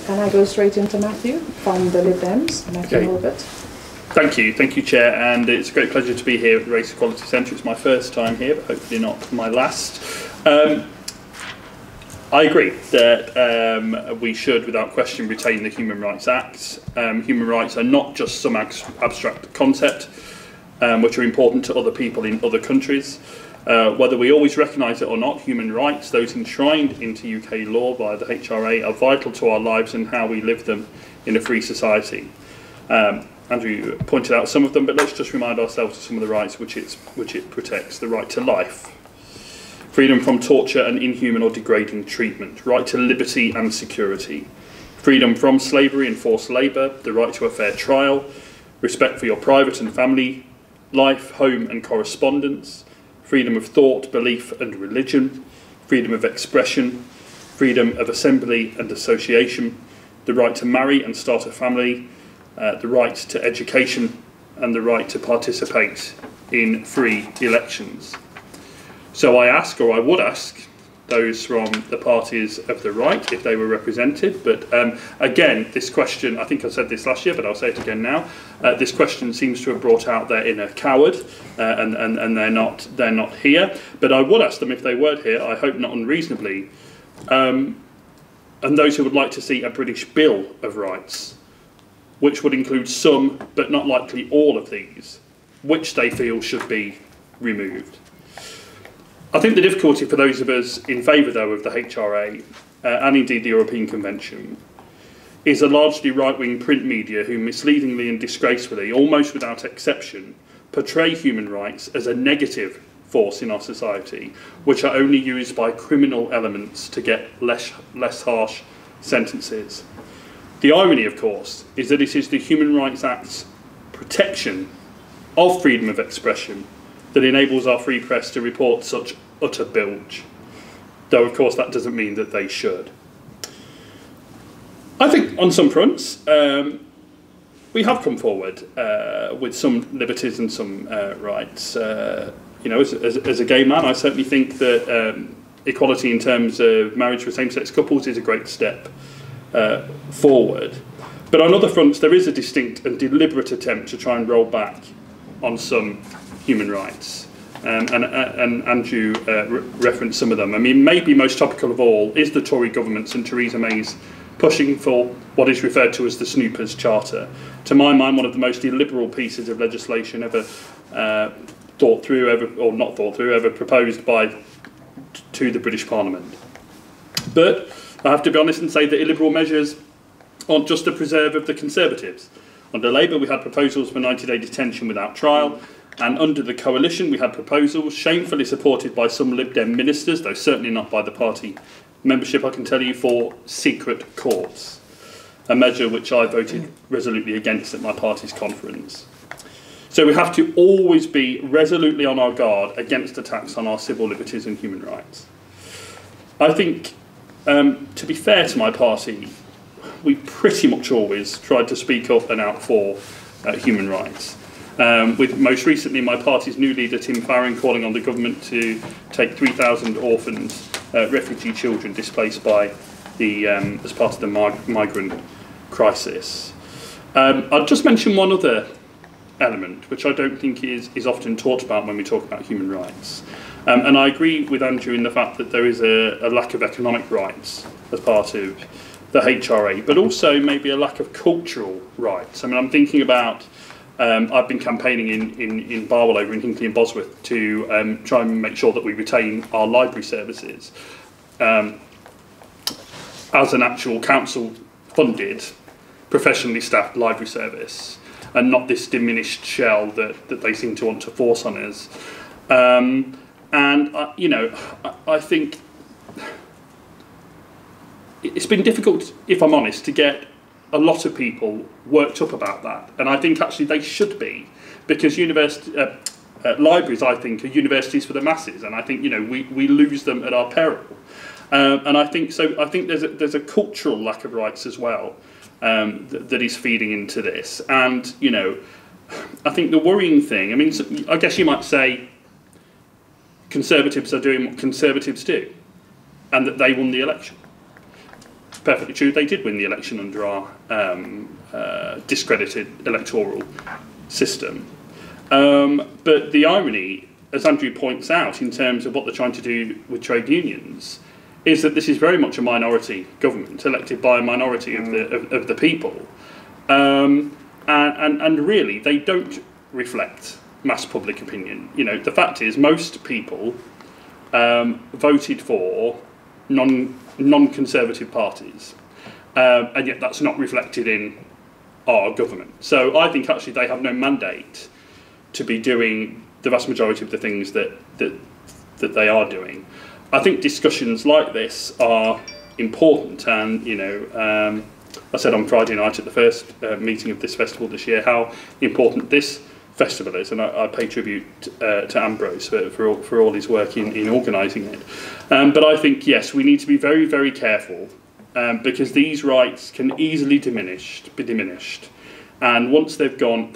can I go straight into Matthew from the Lib Dems, Mathew Hulbert? Thank you, Chair, and it's a great pleasure to be here at the Race Equality Centre. It's my first time here, but hopefully not my last. I agree that we should, without question, retain the Human Rights Act. Human rights are not just some abstract concept, which are important to other people in other countries. Whether we always recognise it or not, human rights, those enshrined into UK law by the HRA, are vital to our lives and how we live them in a free society. Andrew pointed out some of them, but let's just remind ourselves of some of the rights which it protects. The right to life, freedom from torture and inhuman or degrading treatment, right to liberty and security, freedom from slavery and forced labour, the right to a fair trial, respect for your private and family life, home and correspondence, freedom of thought, belief and religion, freedom of expression, freedom of assembly and association, the right to marry and start a family, the right to education and the right to participate in free elections. So I ask, or I would ask, those from the parties of the right if they were represented, but again, this question, I think I said this last year, but I'll say it again now, this question seems to have brought out their inner coward, and they're not here, but I would ask them if they weren't here, I hope not unreasonably, and those who would like to see a British Bill of Rights, which would include some, but not likely all of these, which they feel should be removed. I think the difficulty for those of us in favour, though, of the HRA, and indeed the European Convention, is a largely right-wing print media who misleadingly and disgracefully, almost without exception, portray human rights as a negative force in our society, which are only used by criminal elements to get less harsh sentences. The irony, of course, is that it is the Human Rights Act's protection of freedom of expression that enables our free press to report such utter bilge, though of course that doesn't mean that they should. I think on some fronts we have come forward with some liberties and some rights. You know, as a gay man, I certainly think that equality in terms of marriage for same-sex couples is a great step forward. But on other fronts there is a distinct and deliberate attempt to try and roll back on some human rights. And Andrew referenced some of them. I mean, maybe most topical of all is the Tory government's and Theresa May's pushing for what is referred to as the Snoopers Charter. To my mind, one of the most illiberal pieces of legislation ever thought through, or not thought through, ever proposed to the British Parliament. But I have to be honest and say that illiberal measures aren't just the preserve of the Conservatives. Under Labour, we had proposals for 90-day detention without trial, and under the coalition, we had proposals shamefully supported by some Lib Dem ministers, though certainly not by the party membership, I can tell you, for secret courts, a measure which I voted resolutely against at my party's conference. So we have to always be resolutely on our guard against attacks on our civil liberties and human rights. I think, to be fair to my party, we pretty much always tried to speak up and out for human rights. With most recently my party's new leader Tim Farron calling on the government to take 3,000 orphans, refugee children displaced by the as part of the migrant crisis. I'll just mention one other element which I don't think is often talked about when we talk about human rights. And I agree with Andrew in the fact that there is a lack of economic rights as part of the HRA, but also maybe a lack of cultural rights. I mean, I'm thinking about, I've been campaigning in Barwell over in Hinckley and Bosworth to try and make sure that we retain our library services as an actual council-funded, professionally staffed library service, and not this diminished shell that they seem to want to force on us. You know, I think it's been difficult, if I'm honest, to get a lot of people worked up about that, and I think actually they should be, because libraries, I think, are universities for the masses, and I think, you know, we lose them at our peril, and I think so. I think there's a cultural lack of rights as well that is feeding into this, and you know, I think the worrying thing, I mean, I guess you might say Conservatives are doing what Conservatives do, and that they won the election. perfectly true. They did win the election under our discredited electoral system. But the irony, as Andrew points out, in terms of what they're trying to do with trade unions, is that this is very much a minority government, elected by a minority of the people. And really, they don't reflect mass public opinion. You know, the fact is, most people voted for non-conservative parties, and yet that's not reflected in our government. So I think actually they have no mandate to be doing the vast majority of the things that they are doing. I think discussions like this are important, and you know, I said on Friday night at the first meeting of this festival this year how important this festival is, and I pay tribute to Ambrose for all his work in organising it. But I think, yes, we need to be very, very careful, because these rights can easily be diminished, and once they've gone,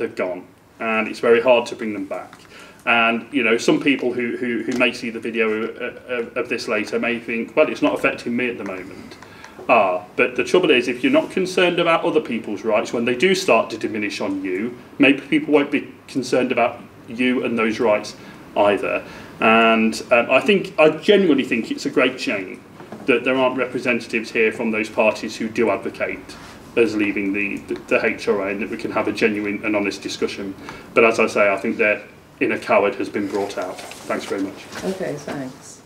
and it's very hard to bring them back. And you know, some people who may see the video of this later may think, well, it's not affecting me at the moment. But the trouble is, if you're not concerned about other people's rights, when they do start to diminish on you, maybe people won't be concerned about you and those rights either. And I genuinely think it's a great shame that there aren't representatives here from those parties who do advocate us leaving the HRA, and that we can have a genuine and honest discussion. But as I say, I think their inner coward has been brought out. Thanks very much. Okay, thanks.